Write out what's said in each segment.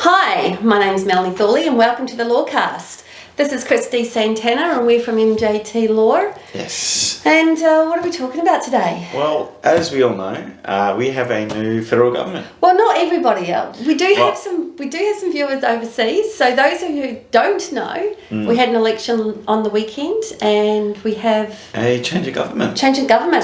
Hi, my name's Melanie Thorley and welcome to the Lawcast. This is Christy Santana and we're from MJT Law. Yes. And what are we talking about today? Well, as we all know, we have a new federal government. Well, not everybody else. We do have some viewers overseas. So those of you who don't know, we had an election on the weekend and we have A change of government.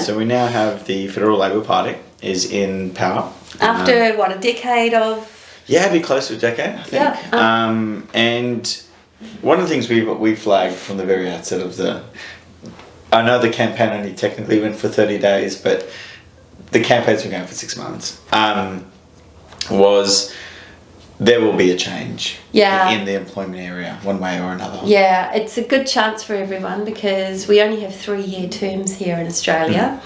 So we now have the Federal Labor Party is in power. after a decade of... Yeah, it'd be close to a decade, I think. Yeah. And one of the things we flagged from the very outset of I know the campaign only technically went for 30 days, but the campaign's been going for 6 months, was there will be a change in the employment area, one way or another. Yeah, it's a good chance for everyone because we only have 3-year terms here in Australia.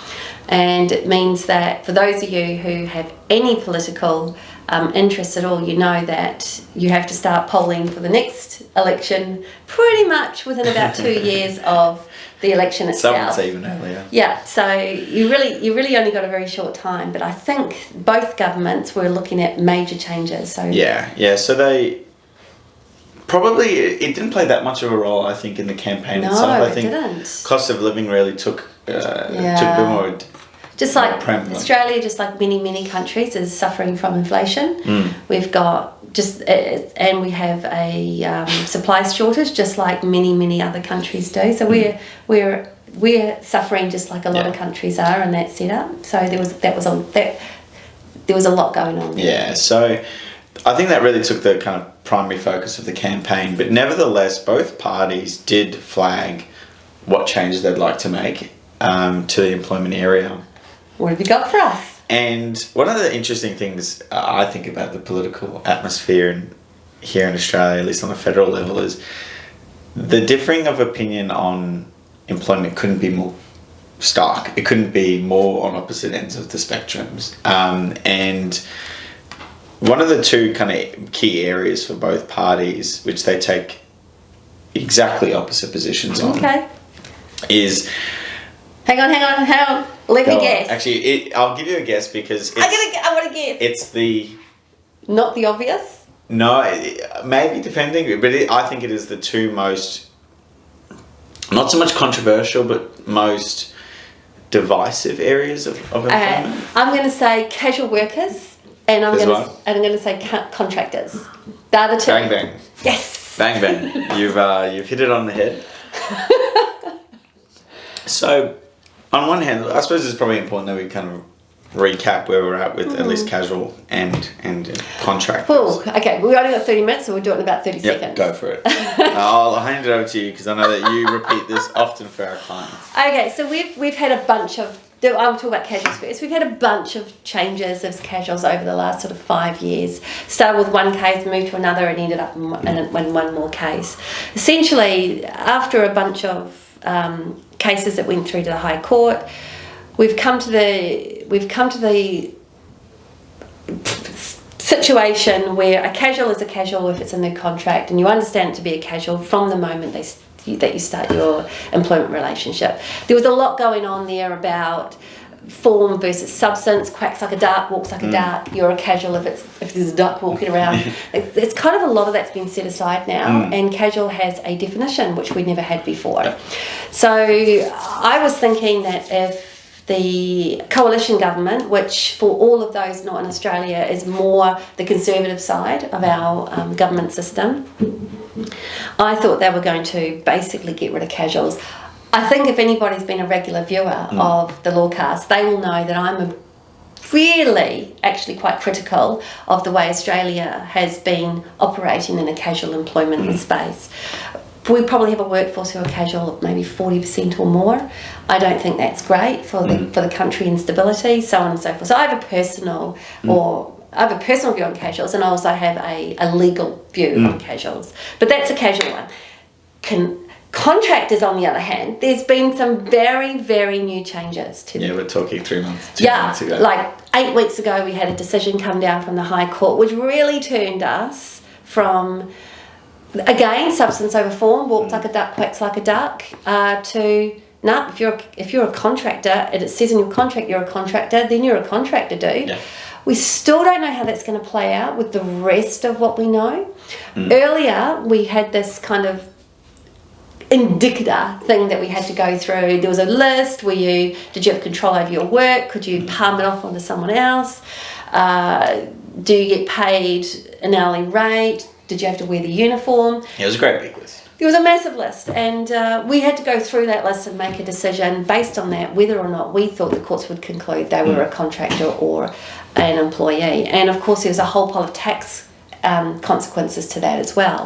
And it means that for those of you who have any political interest at all, you know that you have to start polling for the next election pretty much within about 2 years of the election itself. Some even earlier. Yeah, so you really only got a very short time, but I think both governments were looking at major changes. So so they probably it didn't play that much of a role, I think, in the campaign itself. I think didn't. Cost of living really took a bit more. Just like Australia, just like many countries, is suffering from inflation. We've got and we have a supply shortage, just like many other countries do. So we're suffering just like a lot of countries are in that setup. So there was a lot going on there. Yeah, so I think that really took the kind of primary focus of the campaign. But nevertheless, both parties did flag what changes they'd like to make to the employment area. What have you got for us? And one of the interesting things I think about the political atmosphere here in Australia, at least on a federal level, is the differing of opinion on employment couldn't be more stark. It couldn't be more on opposite ends of the spectrums. And one of the two kind of key areas for both parties, which they take exactly opposite positions on, is... Hang on. Let me guess. Actually, I'll give you a guess because I want to guess. It's not the obvious. No, maybe depending, but I think it is the two most, not so much controversial, but most divisive areas of employment. I'm going to say casual workers, and I'm going to say contractors. They're the two. Bang bang. Yes. Bang bang. You've hit it on the head. So, on one hand, I suppose it's probably important that we kind of recap where we're at with at least casual and contractors. Oh, okay. We've only got 30 minutes, so we'll do it in about 30 seconds. Go for it. I'll hand it over to you because I know that you repeat this often for our clients. Okay, so we've had a bunch of... I'll talk about casuals first. We've had a bunch of changes as casuals over the last sort of 5 years. Started with one case, moved to another, and ended up in one more case. Essentially, after a bunch of cases that went through to the High Court, we've come to the situation where a casual is a casual if it's in their contract, and you understand it to be a casual from the moment that you start your employment relationship. There was a lot going on there about form versus substance. Quacks like a duck, walks like a duck. You're a casual if there's a duck walking around. It's kind of a lot of that's been set aside now, and casual has a definition which we never had before. So I was thinking that if the coalition government, which for all of those not in Australia is more the conservative side of our government system, I thought they were going to basically get rid of casuals. I think if anybody's been a regular viewer of the Lawcast, they will know that I'm really actually quite critical of the way Australia has been operating in a casual employment space. We probably have a workforce who are casual of maybe 40% or more. I don't think that's great for the country and stability, so on and so forth. So I have a personal view on casuals, and I also have a legal view on casuals. But that's a casual one. Contractors, on the other hand, there's been some very, very new changes to them. Yeah, we're talking 2 months ago. Like 8 weeks ago, we had a decision come down from the High Court, which really turned us from, again, substance over form, walks like a duck, quacks like a duck, to if you're a contractor and it says in your contract you're a contractor, then you're a contractor, dude. We still don't know how that's going to play out with the rest of what we know. Earlier, we had this kind of indicator thing that we had to go through. There was a list where did you have control over your work? Could you palm it off onto someone else? Do you get paid an hourly rate? Did you have to wear the uniform? It was a great big list. There was a massive list, and we had to go through that list and make a decision based on that, whether or not we thought the courts would conclude they were a contractor or an employee. And of course, there was a whole pile of tax consequences to that as well.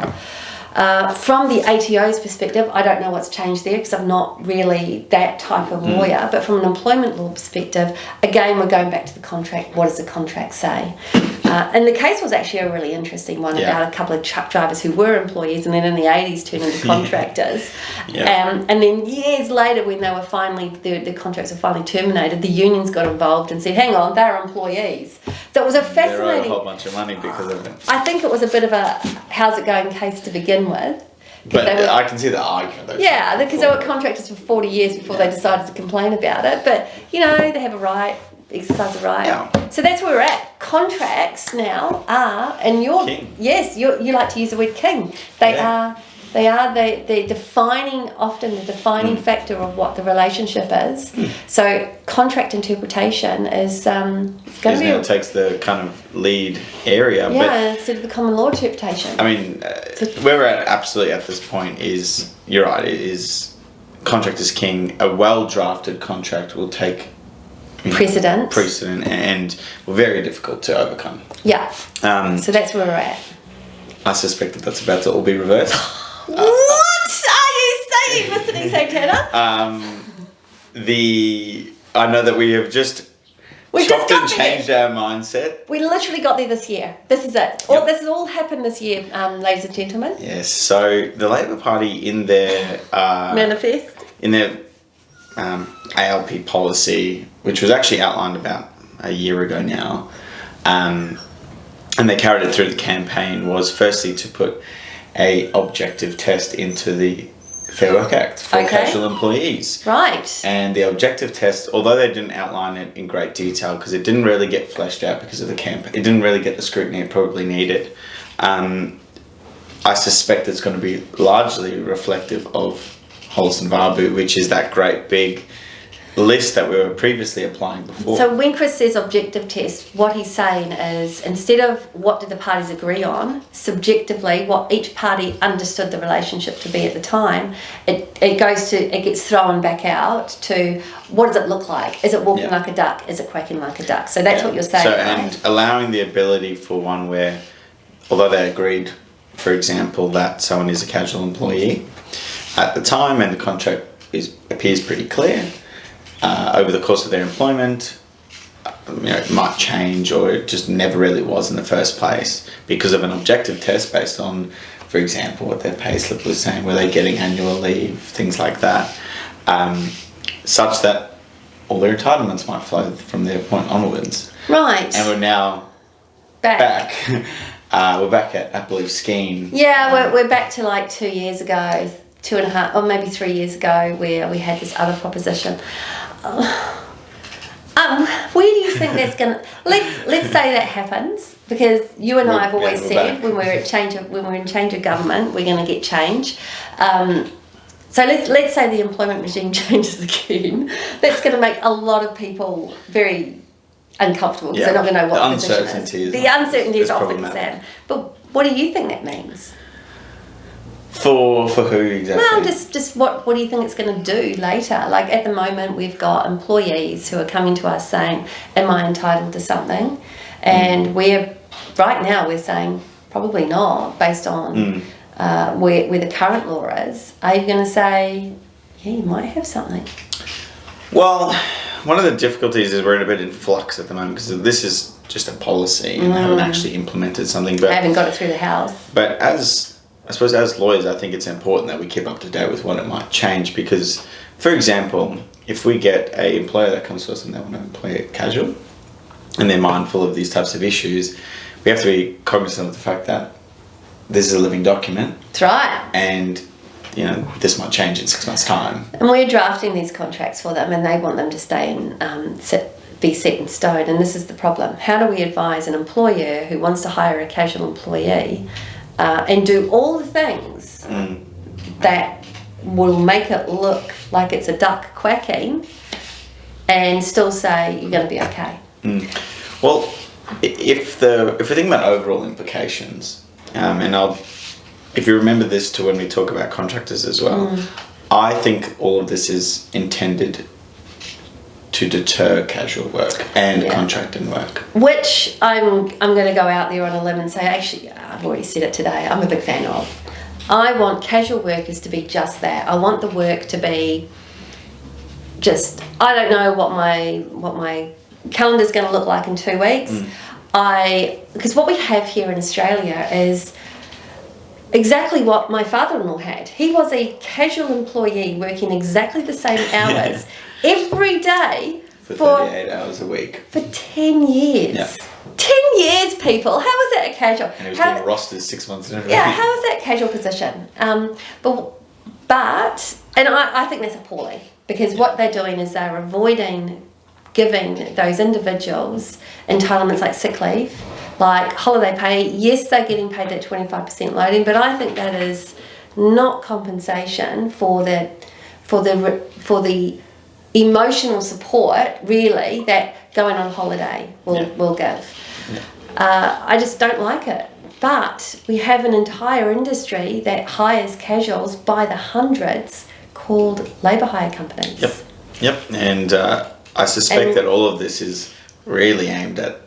From the ATO's perspective, I don't know what's changed there because I'm not really that type of lawyer, but from an employment law perspective, again, we're going back to the contract. What does the contract say? And the case was actually a really interesting one about a couple of truck drivers who were employees and then in the 80s turned into contractors. And then years later, when they were finally, the contracts were finally terminated, the unions got involved and said, hang on, they're employees. So it was a fascinating... They owed a whole bunch of money because of it. I think it was a bit of a how's it going case to begin with. But I can see the argument. Yeah, because they were contractors for 40 years before they decided to complain about it. But, you know, they have a right, exercise a right. Yeah. So that's where we're at. Contracts now are, and you're... King. Yes, you like to use the word king. They are the defining factor of what the relationship is. So contract interpretation is going to be... Now takes the kind of lead area. Yeah, instead of the common law interpretation. I mean, where we're at absolutely at this point is, you're right, it is contract is king. A well-drafted contract will take precedent and very difficult to overcome. Yeah. So that's where we're at. I suspect that's about to all be reversed. What are you saying, Mr. D. Tanner? I know that we have just chopped and changed our mindset. We literally got there this year. This is it. This has all happened this year, ladies and gentlemen. Yes. So the Labor Party in their manifest, in their ALP policy, which was actually outlined about a year ago now, and they carried it through the campaign, was firstly to put a objective test into the Fair Work Act for casual employees. Right. And the objective test, although they didn't outline it in great detail because it didn't really get fleshed out because of the campaign, it didn't really get the scrutiny it probably needed. I suspect it's going to be largely reflective of Hollis and Varbu, which is that great big list that we were previously applying before. So when Chris says objective test, what he's saying is, instead of what did the parties agree on, subjectively what each party understood the relationship to be at the time, it gets thrown back out to what does it look like? Is it walking like a duck? Is it quacking like a duck? So that's what you're saying. So, right? And allowing the ability for one where, although they agreed, for example, that someone is a casual employee at the time and the contract appears pretty clear, over the course of their employment, it might change, or it just never really was in the first place because of an objective test based on, for example, what their pay slip was saying, were they getting annual leave, things like that, such that all their entitlements might flow from their point onwards. Right. And we're now back. We're back at, I believe, Skene. Yeah, we're back to like 2 years ago, 2.5, or maybe 3 years ago, where we had this other proposition. Where do you think that's gonna? Let's say that happens, because you and I have always said when we're in change of government, we're going to get change. So let's say the employment regime changes again. That's going to make a lot of people very uncomfortable because they're not going to know what the position is. The uncertainty is off the exam. But what do you think that means? For who exactly? Well, just what do you think it's going to do later? Like at the moment, we've got employees who are coming to us saying, "Am I entitled to something?" And right now we're saying probably not, based on where the current law is. Are you going to say, yeah, you might have something? Well, one of the difficulties is we're a bit in flux at the moment because this is just a policy and haven't actually implemented something. But I haven't got it through the House. But I suppose as lawyers, I think it's important that we keep up to date with what it might change because, for example, if we get an employer that comes to us and they want to employ a casual and they're mindful of these types of issues, we have to be cognizant of the fact that this is a living document. That's right. And, this might change in 6 months' time. And we're drafting these contracts for them and they want them to stay in, be set in stone, and this is the problem. How do we advise an employer who wants to hire a casual employee and do all the things that will make it look like it's a duck quacking and still say you're going to be okay? Well, if we think about overall implications, if you remember this to when we talk about contractors as well, I think all of this is intended to deter casual work and contracting work. Which I'm going to go out there on a limb and say, actually, I've already said it today, I'm a big fan of. I want casual workers to be just that. I want the work to be just, I don't know what my calendar's going to look like in 2 weeks. Because what we have here in Australia is exactly what my father-in-law had. He was a casual employee working exactly the same hours every day for 38 hours a week. For 10 years. Yeah. 10 years, people. How is that a casual? And he was doing rosters 6 months in a row. Yeah, how is that a casual position? But I think that's appalling, because what they're doing is they're avoiding giving those individuals entitlements like sick leave, like holiday pay. Yes, they're getting paid that 25% loading, but I think that is not compensation for the emotional support, really, that going on holiday will give. I just don't like it. But we have an entire industry that hires casuals by the hundreds called labour hire companies. Yep. And I suspect that all of this is really aimed at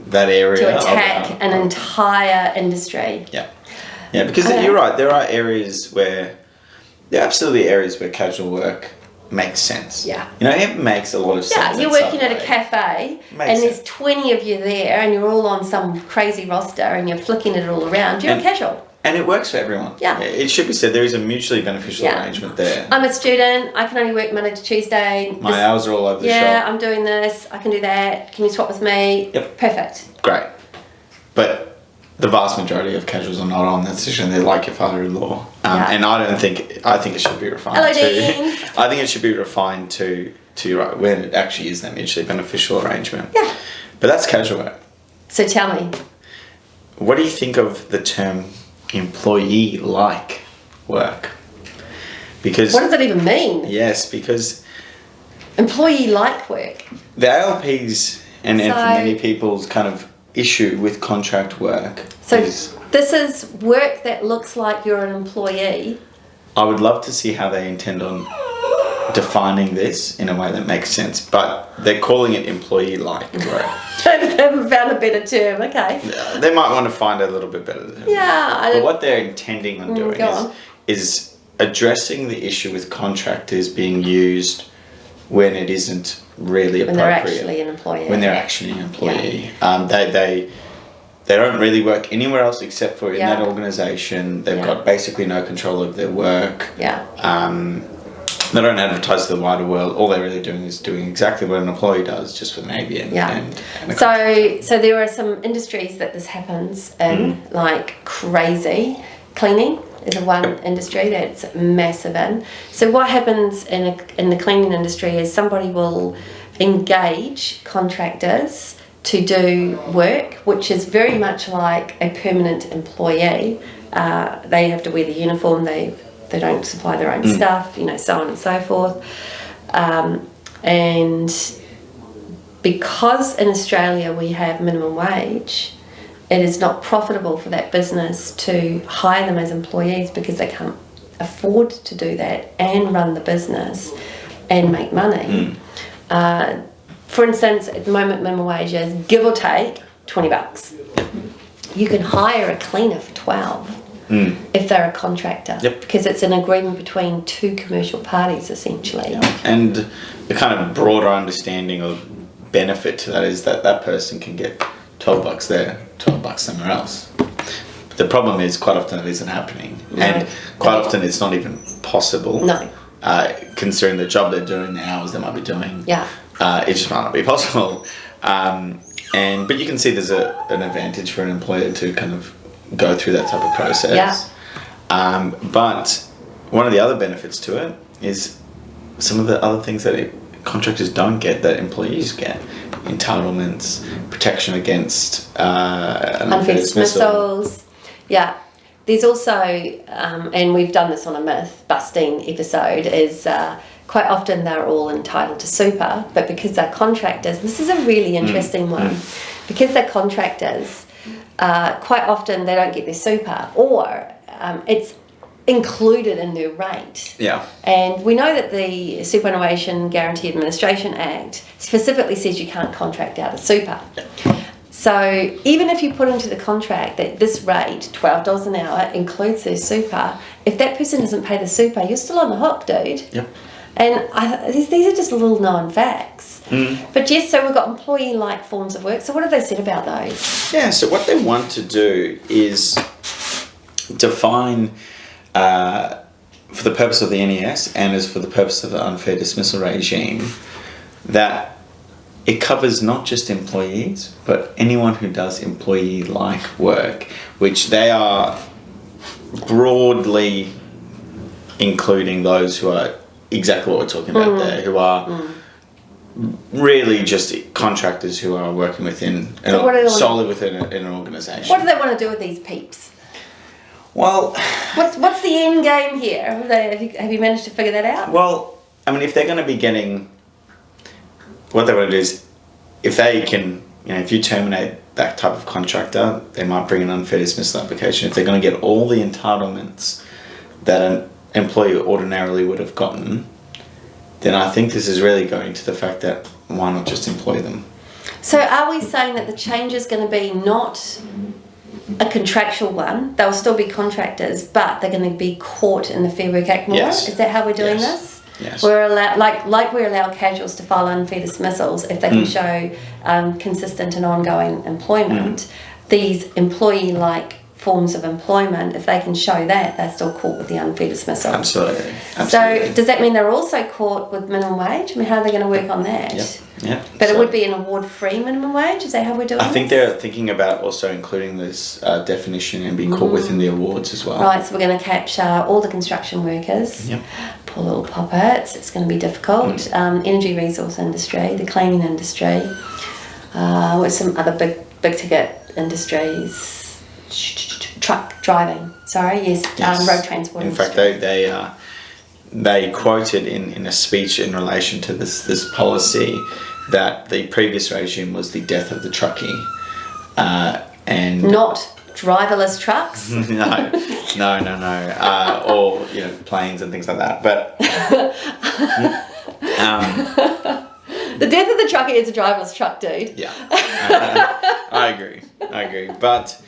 that area. To attack an entire industry. Yeah, because you're right. There are absolutely areas where casual work makes sense. Yeah. It makes a lot of sense. Yeah, you're working at a cafe and there's 20 of you there and you're all on some crazy roster and you're flicking it all around. You're a casual. And it works for everyone. Yeah. It should be said, there is a mutually beneficial arrangement there. I'm a student. I can only work Monday to Tuesday. My hours are all over the shop. Yeah, I'm doing this. I can do that. Can you swap with me? Yep. Perfect. Great. But the vast majority of casuals are not on that decision. They're like your father-in-law. And I think it should be refined. Hello, Dean. I think it should be refined to when it actually is that mutually beneficial arrangement. Yeah. But that's casual work. So tell me. What do you think of the term employee-like work? Because what does it even mean? Yes, because employee-like work. The ALP's and for many people's kind of issue with contract work. So this is work that looks like you're an employee. I would love to see how they intend on defining this in a way that makes sense, but they're calling it employee-like work. They haven't found a better term. Okay. They might want to find a little bit better term. Yeah. But what they're intending on doing is addressing the issue with contractors being used when it isn't really appropriate. When they're actually an employee. When they're actually an employee. Yeah. They don't really work anywhere else except for in that organisation. They've got basically no control of their work. Yeah. They don't advertise to the wider world. All they're really doing is doing exactly what an employee does, just with an AB and so there are some industries that this happens in, like crazy. Cleaning is one industry that's massive in. So what happens in the cleaning industry is somebody will engage contractors to do work, which is very much like a permanent employee. They have to wear the uniform. They don't supply their own stuff, so on and so forth. And because in Australia we have minimum wage, it is not profitable for that business to hire them as employees because they can't afford to do that and run the business and make money. For instance, at the moment minimum wage is, give or take, $20. You can hire a cleaner for 12 if they're a contractor, because it's an agreement between two commercial parties essentially. And the kind of broader understanding of benefit to that is that person can get $12 there, $12 somewhere else. But the problem is quite often it isn't happening, and quite often it's not even possible. No. Considering the job they're doing, the hours they might be doing. Yeah. It just might not be possible. But you can see there's an advantage for an employer to kind of go through that type of process. Yeah. But one of the other benefits to it is some of the other things that contractors don't get that employees get entitlements, protection against unfair dismissals. Yeah. There's also, and we've done this on a myth busting episode, is quite often they're all entitled to super, but because they're contractors, this is a really interesting one, because they're contractors, quite often they don't get their super, or it's included in their rate. Yeah. And we know that the Superannuation Guarantee Administration Act specifically says you can't contract out a super. So even if you put into the contract that this rate, $12 an hour, includes their super, if that person doesn't pay the super, you're still on the hook, dude. Yep. And these are just little known facts. But yes, so we've got employee-like forms of work. So what have they said about those? Yeah, so what they want to do is define, for the purpose of the NES and as for the purpose of the unfair dismissal regime, that it covers not just employees, but anyone who does employee-like work, which they are broadly including those who are exactly what we're talking about there, who are really just contractors who are working within, solely within an organisation. What do they want to do with these peeps? Well, what's the end game here? Have you managed to figure that out? Well, I mean, if they're going to be getting, what they want to do is, if they can, if you terminate that type of contractor, they might bring an unfair dismissal application. If they're going to get all the entitlements that an employee ordinarily would have gotten, then I think this is really going to the fact that why not just employ them? So are we saying that the change is going to be not a contractual one? They'll still be contractors, but they're going to be caught in the Fair Work Act more? Yes. Is that how we're doing this? Yes. We're allowed, like we allow casuals to file unfair dismissals if they can show consistent and ongoing employment. These employee-like forms of employment, if they can show that, they're still caught with the unfair dismissal. Absolutely. So does that mean they're also caught with minimum wage? I mean, how are they going to work on that? Yeah. But it would be an award-free minimum wage? Is that how we're doing I think this? they're thinking about also including this definition and be caught within the awards as well. Right, so we're going to capture all the construction workers. Yep. Poor little poppets. It's going to be difficult. Energy resource industry, the cleaning industry, with some other big ticket industries. Truck driving. Sorry, yes. Road transport. In fact, they quoted in a speech in relation to this policy that the previous regime was the death of the truckie, and not driverless trucks. no, or planes and things like that. But the death of the truckie is a driverless truck, dude. Yeah, I agree. But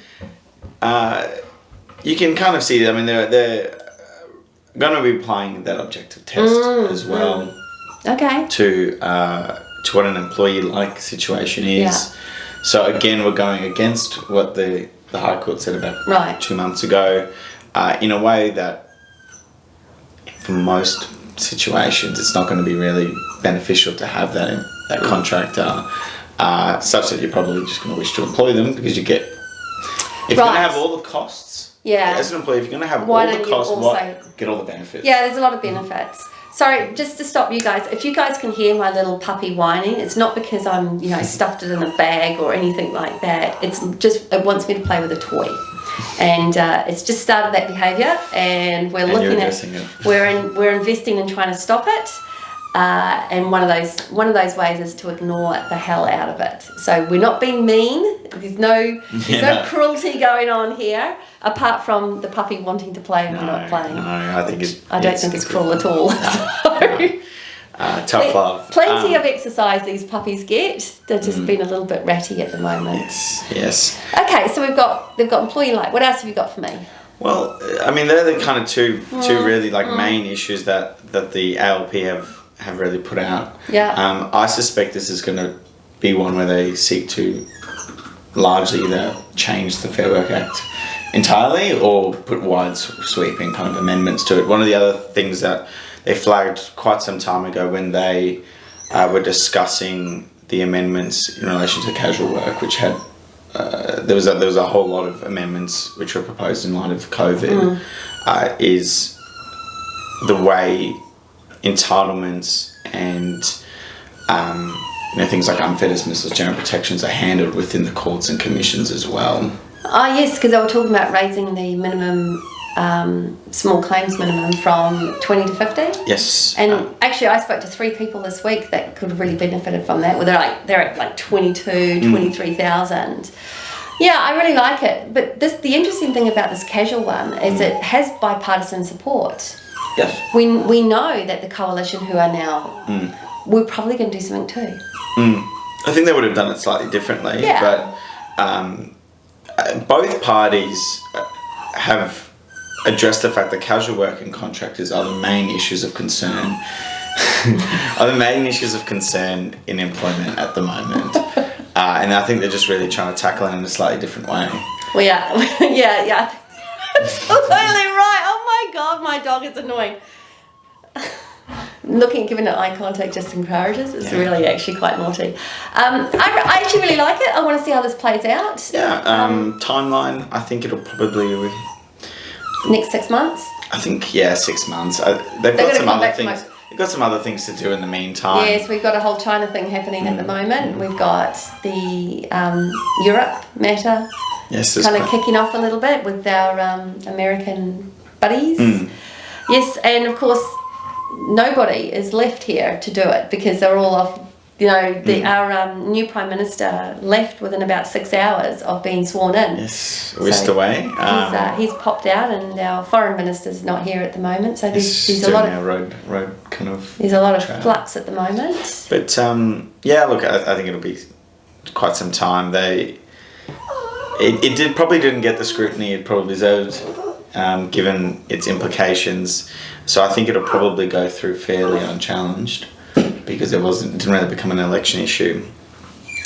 you can kind of see that. I mean, they're going to be applying that objective test as well. Okay. To what an employee-like situation is. Yeah. So again, we're going against what the High Court said about 2 months ago, in a way that, for most situations, it's not going to be really beneficial to have that contractor, such that you're probably just going to wish to employ them because you get. If you're going to have all the costs, as an employee, if you're going to have all the costs, get all the benefits. Yeah, there's a lot of benefits. Sorry, just to stop you guys, if you guys can hear my little puppy whining, it's not because I'm, stuffed it in a bag or anything like that. It's just, it wants me to play with a toy. And it's just started that behaviour, and we're looking at it. We're investing in trying to stop it. And one of those ways is to ignore the hell out of it. So we're not being mean. There's no cruelty going on here, apart from the puppy wanting to play and we're not playing. No, I don't think it's cruel at all. Tough love. Plenty of exercise these puppies get. They're just been a little bit ratty at the moment. Yes. Okay, so they've got employee-like. What else have you got for me? Well, I mean, they're the kind of two really main issues that the ALP have really put out. Yeah. I suspect this is going to be one where they seek to largely either change the Fair Work Act entirely or put wide sweeping kind of amendments to it. One of the other things that they flagged quite some time ago when they were discussing the amendments in relation to casual work, which had there was a whole lot of amendments which were proposed in light of COVID, is the way entitlements and things like unfair dismissals, general protections are handled within the courts and commissions as well. Oh yes, because they were talking about raising the minimum small claims minimum from 20 to 50. Yes. And actually, I spoke to 3 people this week that could have really benefited from that. Well, they're at like 23,000. Yeah, I really like it. But the interesting thing about this casual one is it has bipartisan support. Yes. We know that the coalition who are now, we're probably going to do something too. I think they would have done it slightly differently. Yeah. But both parties have addressed the fact that casual working contractors are the main issues of concern. Are the main issues of concern in employment at the moment. And I think they're just really trying to tackle it in a slightly different way. Well, yeah. Yeah. Absolutely right. Oh my God, my dog is annoying. Giving it eye contact just encourages. It's really actually quite naughty. I actually really like it. I want to see how this plays out. Yeah, timeline, I think it'll probably... Next 6 months? I think, 6 months. They've got some other things. They've got some other things to do in the meantime. Yes, we've got a whole China thing happening at the moment. We've got the Europe matter kind of kicking off a little bit with our American buddies. Yes, and of course, nobody is left here to do it because they're all off. Our new Prime Minister left within about 6 hours of being sworn in. Yes, whisked away. He's popped out, and our Foreign Minister's not here at the moment. So there's a lot of road kind of. There's a lot of flux at the moment. But look, I think it'll be quite some time. It probably didn't get the scrutiny it probably deserved, given its implications. So I think it'll probably go through fairly unchallenged, because it didn't really become an election issue.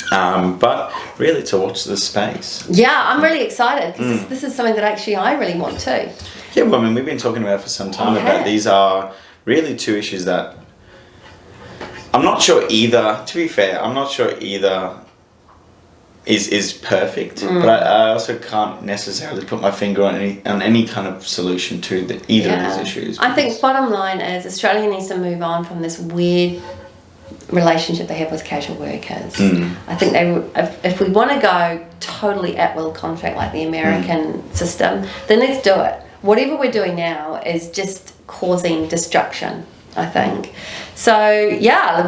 But really to watch this space. Yeah, I'm really excited because this is something that actually I really want too. Yeah, well, I mean, we've been talking about it for some time about these are really 2 issues that I'm not sure either, to be fair, I'm not sure either is perfect, but I also can't necessarily put my finger on any kind of solution to either of these issues. I think bottom line is Australia needs to move on from this weird relationship they have with casual workers. I think if we want to go totally at will contract like the American system, then let's do it. Whatever we're doing now is just causing destruction, I think. So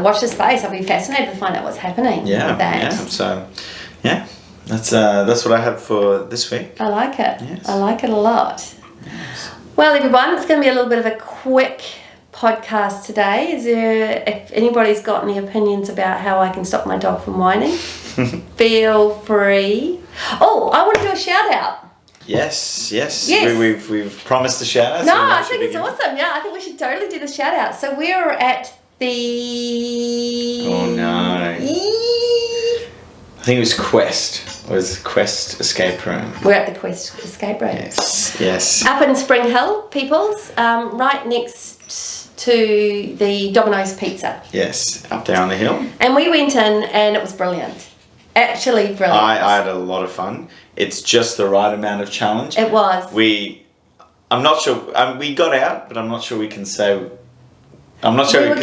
watch the space. I'll be fascinated to find out what's happening with that. So that's what I have for this week. I like it. Yes. I like it a lot. Yes. Well, everyone, it's going to be a little bit of a quick podcast today. If anybody's got any opinions about how I can stop my dog from whining, feel free. Oh, I want to do a shout out. Yes. We've promised a shout out. No, I think it's awesome. Yeah, I think we should totally do the shout out. So we're at the... Oh no. I think it was Quest. It was Quest Escape Room. We're at the Quest Escape Room. Yes. Up in Spring Hill, peoples, right next to the Domino's Pizza. Yes, up there on the hill. And we went in and it was brilliant. Actually brilliant. I had a lot of fun. It's just the right amount of challenge. It was. I'm not sure, we got out, but I'm not sure we can say... I'm not sure we were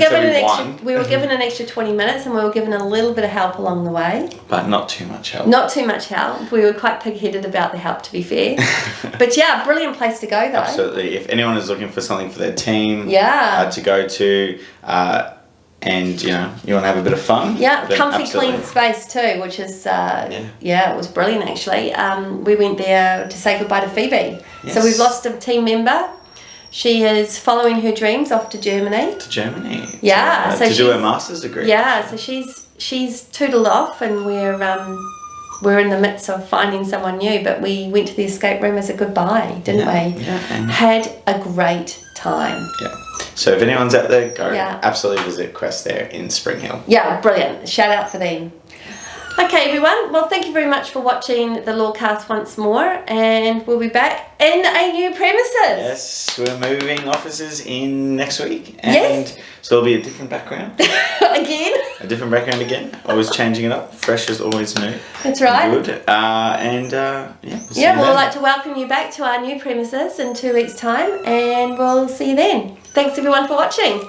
given an extra 20 minutes and we were given a little bit of help along the way. But not too much help. Not too much help. We were quite pig-headed about the help, to be fair. But brilliant place to go though. Absolutely. If anyone is looking for something for their team to go to, and you want to have a bit of fun. Yeah, comfy, clean space too, which is, it was brilliant actually. We went there to say goodbye to Phoebe. Yes. So we've lost a team member. She is following her dreams off to Germany. Yeah. To do her master's degree. Yeah, so she's tootled off and we're in the midst of finding someone new, but we went to the escape room as a goodbye, didn't we? Yeah. Had a great time. Yeah. So if anyone's out there, go absolutely visit Quest there in Spring Hill. Yeah, brilliant. Shout out for them. Okay, everyone. Well, thank you very much for watching the Lawcast once more, and we'll be back in a new premises. Yes, we're moving offices in next week, and so it'll be a different background. Again? A different background again. Always changing it up. Fresh is always new. That's right. Good. We'd like to welcome you back to our new premises in 2 weeks' time, and we'll see you then. Thanks, everyone, for watching.